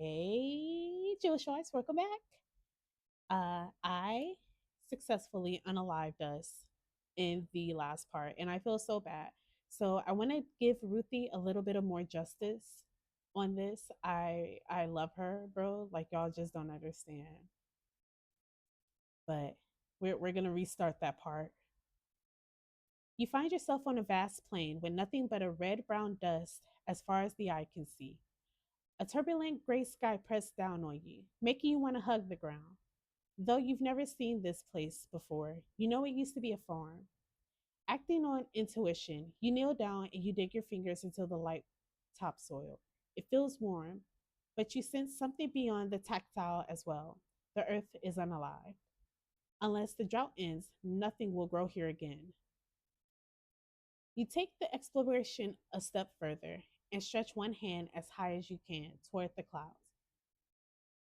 Hey, Jewish Wise, welcome back. I successfully unalived us in the last part, and I feel so bad. So I want to give Ruthie a little bit of more justice on this. I love her, bro. Like y'all just don't understand. But we're gonna restart that part. You find yourself on a vast plain with nothing but a red brown dust as far as the eye can see. A turbulent gray sky pressed down on you, making you want to hug the ground. Though you've never seen this place before, you know it used to be a farm. Acting on intuition, you kneel down and you dig your fingers into the light topsoil. It feels warm, but you sense something beyond the tactile as well. The earth is unalive. Unless the drought ends, nothing will grow here again. You take the exploration a step further and stretch one hand as high as you can toward the clouds.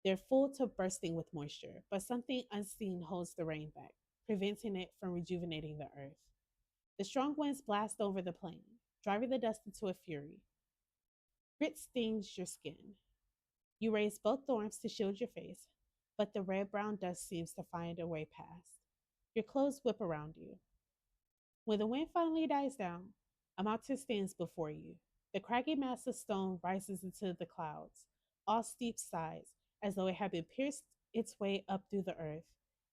They're full to bursting with moisture, but something unseen holds the rain back, preventing it from rejuvenating the earth. The strong winds blast over the plain, driving the dust into a fury. Grit stings your skin. You raise both arms to shield your face, but the red brown dust seems to find a way past. Your clothes whip around you. When the wind finally dies down, a mountain stands before you. The craggy mass of stone rises into the clouds, all steep sides, as though it had been pierced its way up through the earth.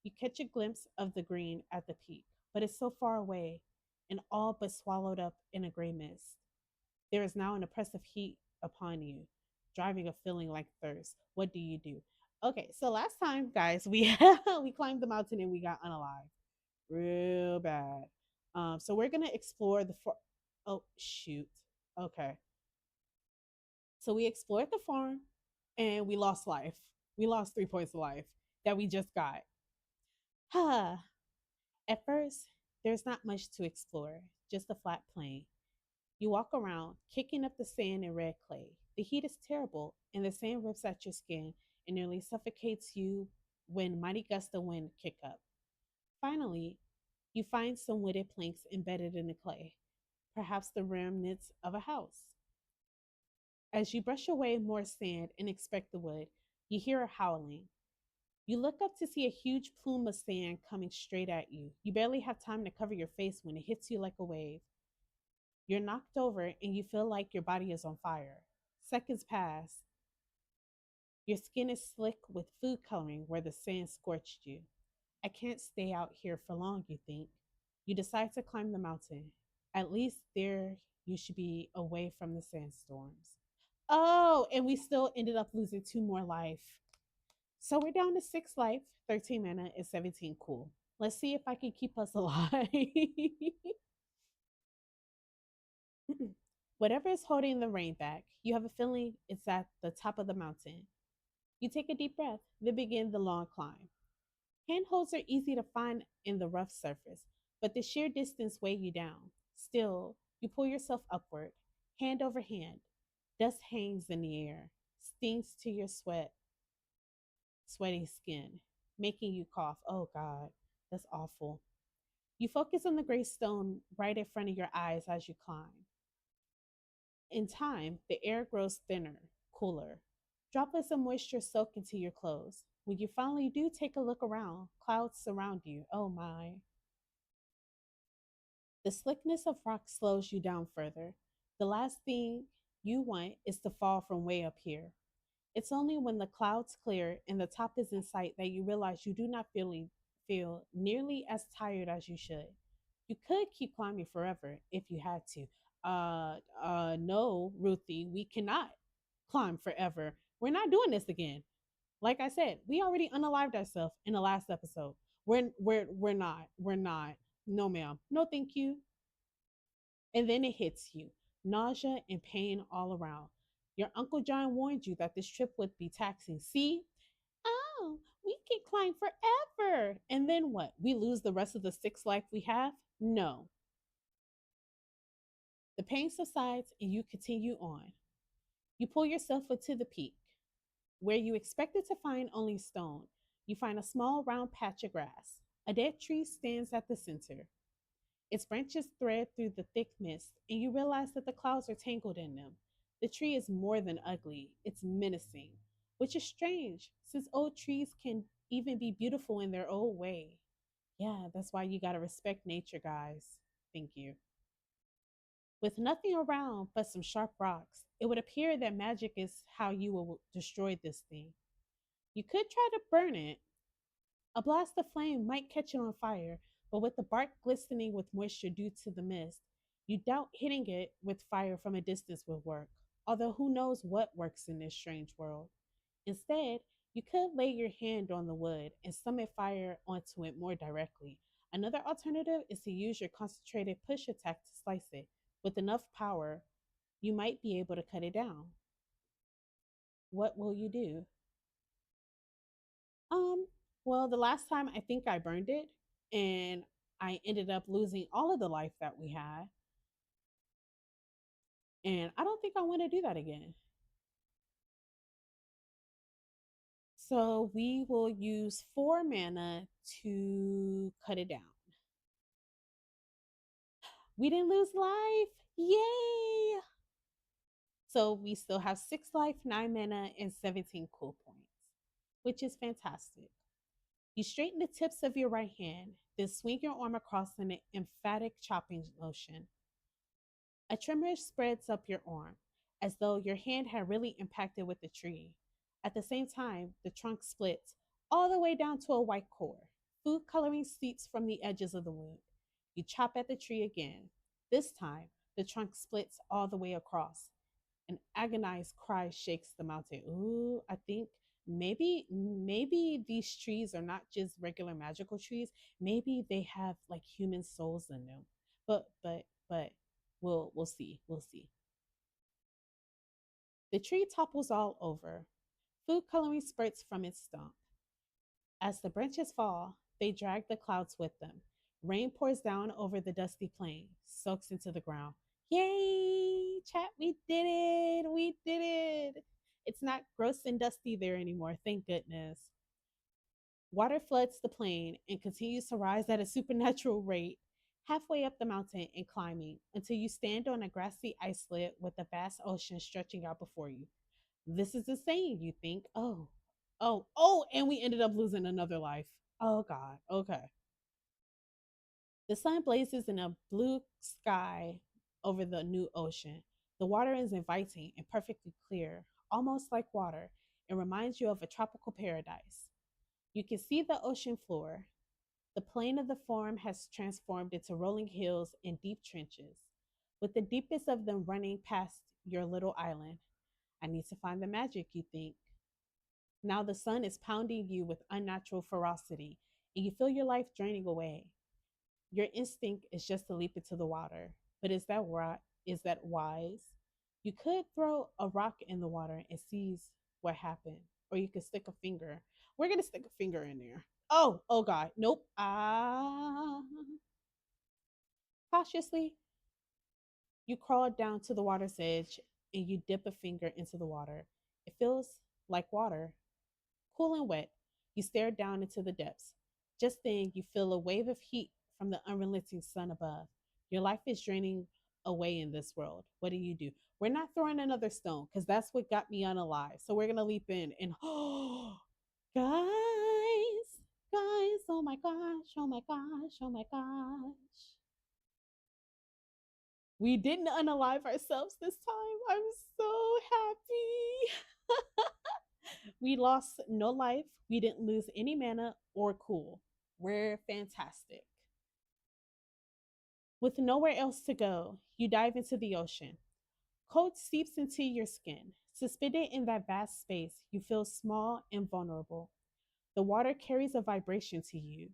You catch a glimpse of the green at the peak, but it's so far away and all but swallowed up in a gray mist. There is now an oppressive heat upon you, driving a feeling like thirst. What do you do? Okay, so last time, guys, we we climbed the mountain and we got unalive real bad. So we're gonna explore oh shoot. Okay. So we explored the farm and we lost life. We lost 3 points of life that we just got. Huh. At first, there's not much to explore, just a flat plain. You walk around, kicking up the sand and red clay. The heat is terrible, and the sand rips at your skin and nearly suffocates you when mighty gusts of wind kick up. Finally, you find some wooden planks embedded in the clay, perhaps the remnants of a house. As you brush away more sand and inspect the wood, you hear a howling. You look up to see a huge plume of sand coming straight at you. You barely have time to cover your face when it hits you like a wave. You're knocked over and you feel like your body is on fire. Seconds pass. Your skin is slick with food coloring where the sand scorched you. I can't stay out here for long, you think. You decide to climb the mountain. At least there you should be away from the sandstorms. Oh, and we still ended up losing 2 more life. So we're down to 6 life, 13 mana, and 17 cool. Let's see if I can keep us alive. Whatever is holding the rain back, you have a feeling it's at the top of the mountain. You take a deep breath, then begin the long climb. Handholds are easy to find in the rough surface, but the sheer distance weighs you down. Still, you pull yourself upward, hand over hand. Dust hangs in the air, stings to your sweaty skin, making you cough. Oh God, that's awful. You focus on the gray stone right in front of your eyes as you climb. In time, the air grows thinner, cooler. Droplets of moisture soak into your clothes. When you finally do take a look around, clouds surround you. Oh my. The slickness of rock slows you down further. The last thing you want is to fall from way up here. It's only when the clouds clear and the top is in sight that you realize you do not feel nearly as tired as you should. You could keep climbing forever if you had to. No, Ruthie, we cannot climb forever. We're not doing this again. Like I said, we already unalived ourselves in the last episode. We're not. We're not. No, ma'am. No, thank you. And then it hits you, nausea and pain all around. Your Uncle John warned you that this trip would be taxing. See? Oh, we can climb forever. And then what? We lose the rest of the 6 life we have? No. The pain subsides and you continue on. You pull yourself up to the peak. Where you expected to find only stone, you find a small round patch of grass. A dead tree stands at the center. Its branches thread through the thick mist, and you realize that the clouds are tangled in them. The tree is more than ugly, it's menacing. which is strange since old trees can even be beautiful in their own way. Yeah, that's why you gotta respect nature, guys. Thank you. With nothing around but some sharp rocks, it would appear that magic is how you will destroy this thing. You could try to burn it. A blast of flame might catch it on fire, but with the bark glistening with moisture due to the mist, you doubt hitting it with fire from a distance will work. Although who knows what works in this strange world. Instead, you could lay your hand on the wood and summon fire onto it more directly. Another alternative is to use your concentrated push attack to slice it. With enough power, you might be able to cut it down. What will you do? Um, well, the last time I think I burned it and I ended up losing all of the life that we had. And I don't think I want to do that again. So we will use 4 mana to cut it down. We didn't lose life. Yay! So we still have 6 life, 9 mana, and 17 cool points, which is fantastic. You straighten the tips of your right hand, then swing your arm across in an emphatic chopping motion. A tremor spreads up your arm, as though your hand had really impacted with the tree. At the same time, the trunk splits all the way down to a white core. Food coloring seeps from the edges of the wound. You chop at the tree again. This time, the trunk splits all the way across. An agonized cry shakes the mountain. Ooh, I think maybe these trees are not just regular magical trees. Maybe they have like human souls in them. But we'll see. We'll see. The tree topples all over. Food coloring spurts from its stump. As the branches fall, they drag the clouds with them. Rain pours down over the dusty plain, soaks into the ground. Yay! Chat, we did it! We did it! It's not gross and dusty there anymore, thank goodness. Water floods the plain and continues to rise at a supernatural rate, halfway up the mountain and climbing until you stand on a grassy islet with the vast ocean stretching out before you. This is insane, you think. And we ended up losing another life. Oh, God. Okay. The sun blazes in a blue sky over the new ocean. The water is inviting and perfectly clear, almost like water. It reminds you of a tropical paradise. You can see the ocean floor. The plain of the farm has transformed into rolling hills and deep trenches, with the deepest of them running past your little island. I need to find the magic, you think. Now the sun is pounding you with unnatural ferocity, and you feel your life draining away. Your instinct is just to leap into the water. But is that wise? You could throw a rock in the water and seize what happened, or you could stick a finger. We're gonna stick a finger in there. Oh God, nope. Cautiously, you crawl down to the water's edge and you dip a finger into the water. It feels like water, cool and wet. You stare down into the depths. Just then, you feel a wave of heat from the unrelenting sun above. Your life is draining away in this world. What do? We're not throwing another stone because that's what got me unalive. So we're gonna leap in and guys, guys, oh my gosh, oh my gosh, oh my gosh. We didn't unalive ourselves this time. I'm so happy. We lost no life. We didn't lose any mana or cool. We're fantastic. With nowhere else to go, you dive into the ocean. Cold seeps into your skin. Suspended in that vast space, you feel small and vulnerable. The water carries a vibration to you.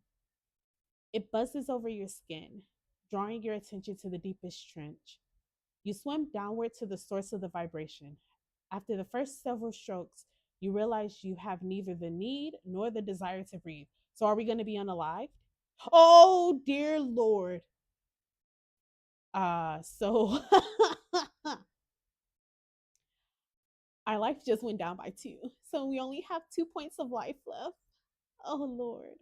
It buzzes over your skin, drawing your attention to the deepest trench. You swim downward to the source of the vibration. After the first several strokes, you realize you have neither the need nor the desire to breathe. So, are we going to be unalived? Oh, dear Lord. So our life just went down by 2. So, we only have 2 points of life left. Oh, Lord.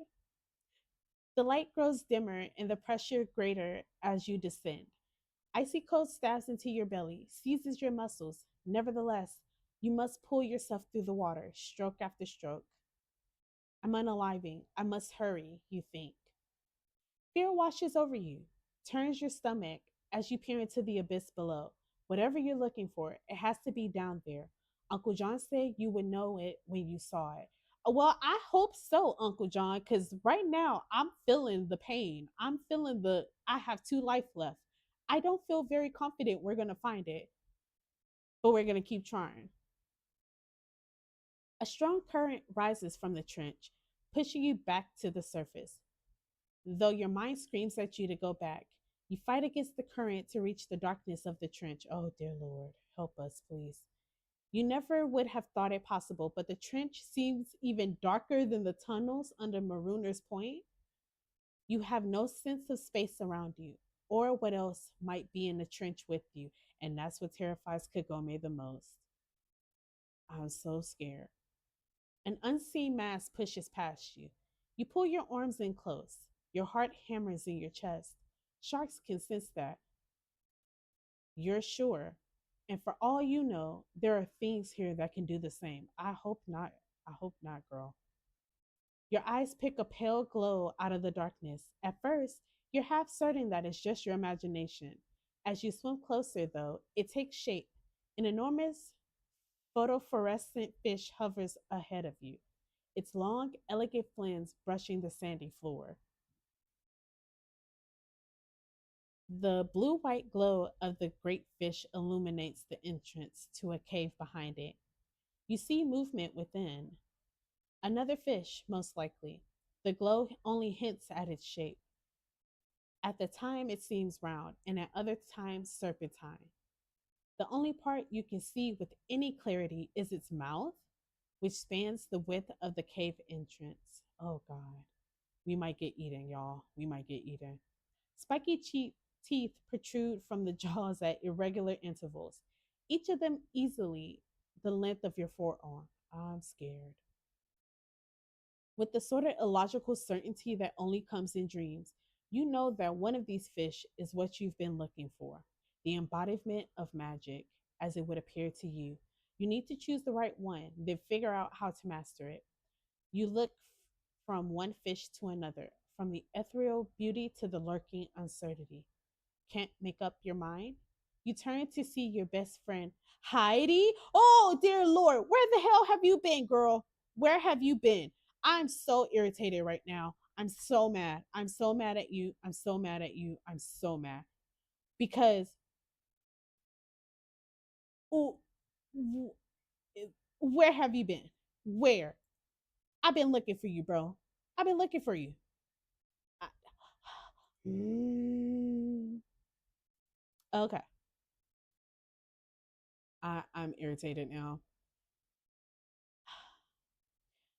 The light grows dimmer and the pressure greater as you descend. Icy cold stabs into your belly, seizes your muscles. Nevertheless, You must pull yourself through the water, stroke after stroke. I'm unaliving. I must hurry, you think. Fear washes over you, turns your stomach as you peer into the abyss below. Whatever you're looking for, it has to be down there. Uncle John said you would know it when you saw it. Well, I hope so, Uncle John, because right now I'm feeling the pain. I have two life left. I don't feel very confident we're going to find it, but we're going to keep trying. A strong current rises from the trench, pushing you back to the surface. Though your mind screams at you to go back, you fight against the current to reach the darkness of the trench. Oh, dear Lord, help us, please. You never would have thought it possible, but the trench seems even darker than the tunnels under Marooner's Point. You have no sense of space around you or what else might be in the trench with you, and that's what terrifies Kagome the most. I'm so scared. An unseen mass pushes past you. You pull your arms in close. Your heart hammers in your chest. Sharks can sense that. You're sure. And for all you know, there are things here that can do the same. I hope not. I hope not, girl. Your eyes pick a pale glow out of the darkness. At first, you're half certain that it's just your imagination. As you swim closer, though, it takes shape. An enormous photophorescent fish hovers ahead of you, its long, elegant fins brushing the sandy floor. The blue white glow of the great fish illuminates the entrance to a cave behind it. You see movement within. Another fish, most likely. The glow only hints at its shape. At the time, it seems round, and at other times, serpentine. The only part you can see with any clarity is its mouth, which spans the width of the cave entrance. Oh, God. We might get eaten, y'all. We might get eaten. Spiky teeth protrude from the jaws at irregular intervals, each of them easily the length of your forearm. I'm scared. With the sort of illogical certainty that only comes in dreams, you know that one of these fish is what you've been looking for, the embodiment of magic, as it would appear to you. You need to choose the right one, then figure out how to master it. You look from one fish to another, from the ethereal beauty to the lurking uncertainty. Can't make up your mind? You turn to see your best friend, Heidi. Oh, dear Lord, where the hell have you been, girl? Where have you been? I'm so irritated right now. I'm so mad. I'm so mad at you. I'm so mad at you. I'm so mad. Because, oh, where have you been? Where? I've been looking for you, bro. I've been looking for you. I, okay. I'm irritated now.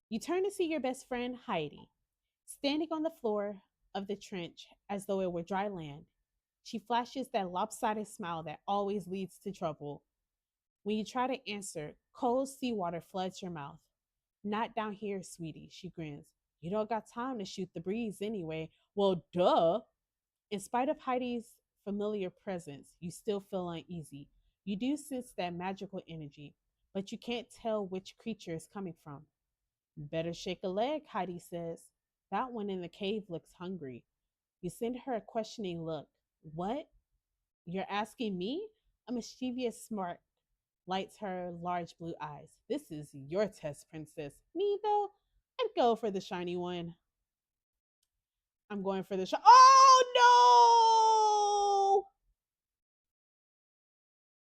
You turn to see your best friend, Heidi, standing on the floor of the trench as though it were dry land. She flashes that lopsided smile that always leads to trouble. When you try to answer, cold seawater floods your mouth. Not down here, sweetie, she grins. You don't got time to shoot the breeze anyway. Well, duh. In spite of Heidi's familiar presence, you still feel uneasy. You do sense that magical energy, but you can't tell which creature is coming from. Better shake a leg, Heidi says. That one in the cave looks hungry. You send her a questioning look. What? You're asking me? A mischievous smirk lights her large blue eyes. This is your test, princess. Me, though? I'd go for the shiny one. I'm going for the Oh,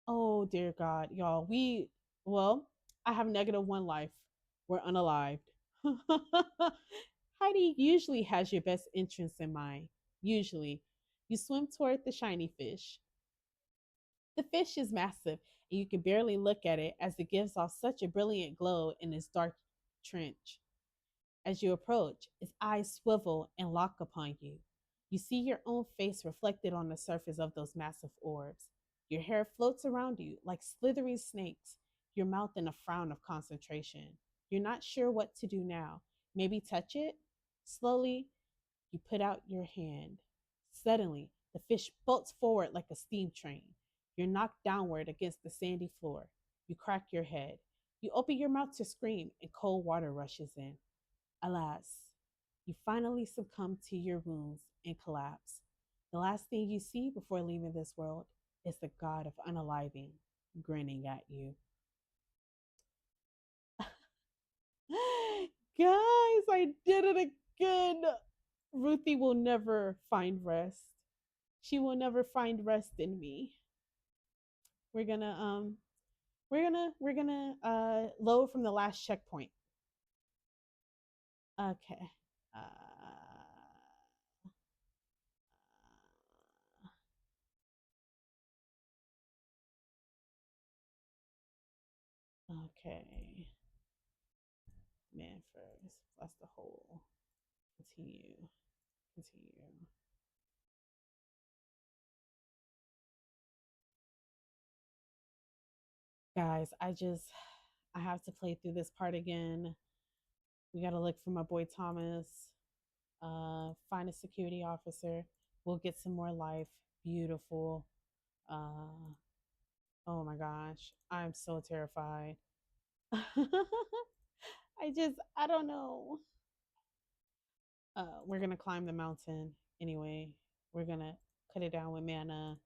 no! Oh, dear God. Y'all, well, I have negative one life. We're unalived. Heidi usually has your best interests in mind. Usually. You swim toward the shiny fish. The fish is massive, and you can barely look at it as it gives off such a brilliant glow in its dark trench. As you approach, its eyes swivel and lock upon you. You see your own face reflected on the surface of those massive orbs. Your hair floats around you like slithering snakes, your mouth in a frown of concentration. You're not sure what to do now. Maybe touch it? Slowly, you put out your hand. Suddenly, the fish bolts forward like a steam train. You're knocked downward against the sandy floor. You crack your head. You open your mouth to scream, and cold water rushes in. Alas, you finally succumb to your wounds and collapse. The last thing you see before leaving this world is the god of unaliving grinning at you. Guys, I did it again. Ruthie will never find rest. She will never find rest in me. We're gonna load from the last checkpoint. Okay. Okay. Man first. That's the whole. Continue. Continue. Guys, I have to play through this part again. We gotta look for my boy Thomas. Find a security officer. We'll get some more life. Beautiful. Uh, oh my gosh, I'm so terrified. I don't know. We're gonna climb the mountain anyway. We're gonna cut it down with mana.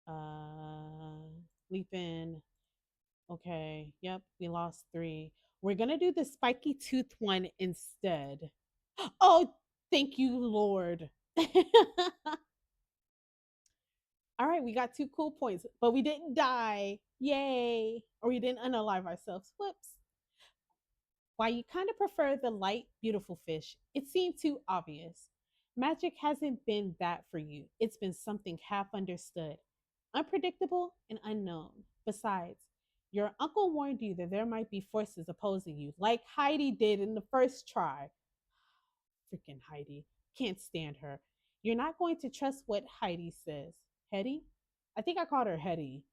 Uh, leap in. Okay. Yep. We lost three. We're gonna do the spiky tooth one instead. Oh, thank you, Lord. All right, we got two cool points, but we didn't die. Yay. Or we didn't unalive ourselves. Whoops. While you kind of prefer the light, beautiful fish, it seemed too obvious. Magic hasn't been that for you. It's been something half understood, unpredictable, and unknown. Besides, your uncle warned you that there might be forces opposing you, like Heidi did in the first try. Freaking Heidi. Can't stand her. You're not going to trust what Heidi says. Hetty? I think I called her Hetty.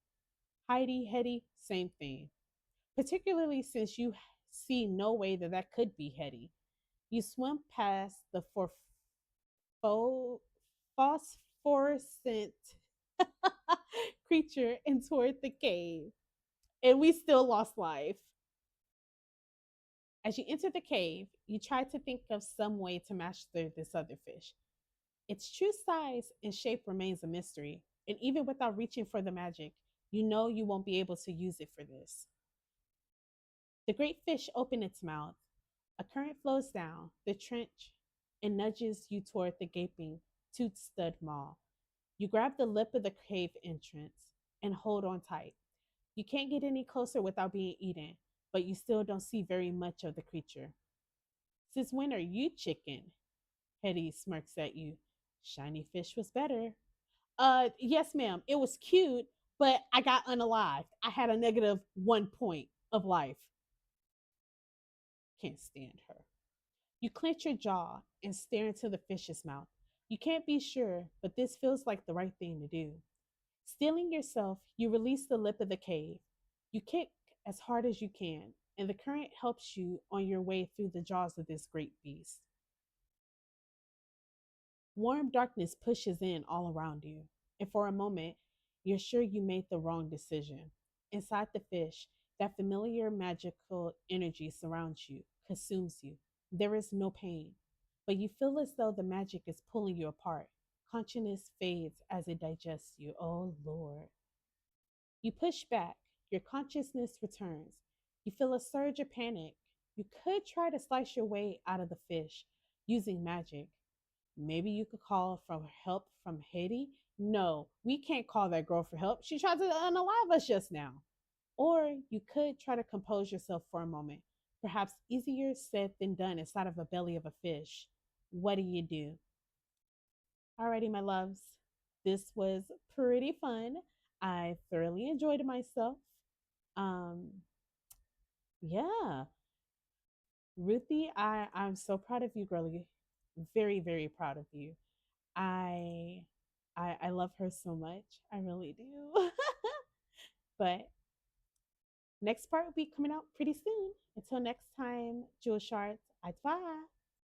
Heidi, Hetty, same thing. Particularly since you see no way that that could be Hetty. You swim past the phosphorescent creature and toward the cave. And we still lost life. As you enter the cave, you try to think of some way to master this other fish. Its true size and shape remains a mystery, and even without reaching for the magic, you know you won't be able to use it for this. The great fish opens its mouth. A current flows down the trench and nudges you toward the gaping, tooth stud maw. You grab the lip of the cave entrance and hold on tight. You can't get any closer without being eaten, but you still don't see very much of the creature. Since when are you chicken? Hetty smirks at you. Shiny fish was better. Yes, ma'am. It was cute, but I got unalived. I had a negative 1 point of life. Can't stand her. You clench your jaw and stare into the fish's mouth. You can't be sure, but this feels like the right thing to do. Steeling yourself, you release the lip of the cave. You kick as hard as you can, and the current helps you on your way through the jaws of this great beast. Warm darkness pushes in all around you, and for a moment, you're sure you made the wrong decision. Inside the fish, that familiar magical energy surrounds you, consumes you. There is no pain, but you feel as though the magic is pulling you apart. Consciousness fades as it digests you. Oh, Lord. You push back, your consciousness returns. You feel a surge of panic. You could try to slice your way out of the fish using magic. Maybe you could call for help from Haiti. No, we can't call that girl for help. She tried to unalive us just now. Or you could try to compose yourself for a moment. Perhaps easier said than done inside of a belly of a fish. What do you do? Alrighty, my loves. This was pretty fun. I thoroughly enjoyed myself. Um, yeah. Ruthie, I'm so proud of you, girlie. Very, very proud of you. I I love her so much. I really do. But next part will be coming out pretty soon. Until next time, Jewel Shards, bye.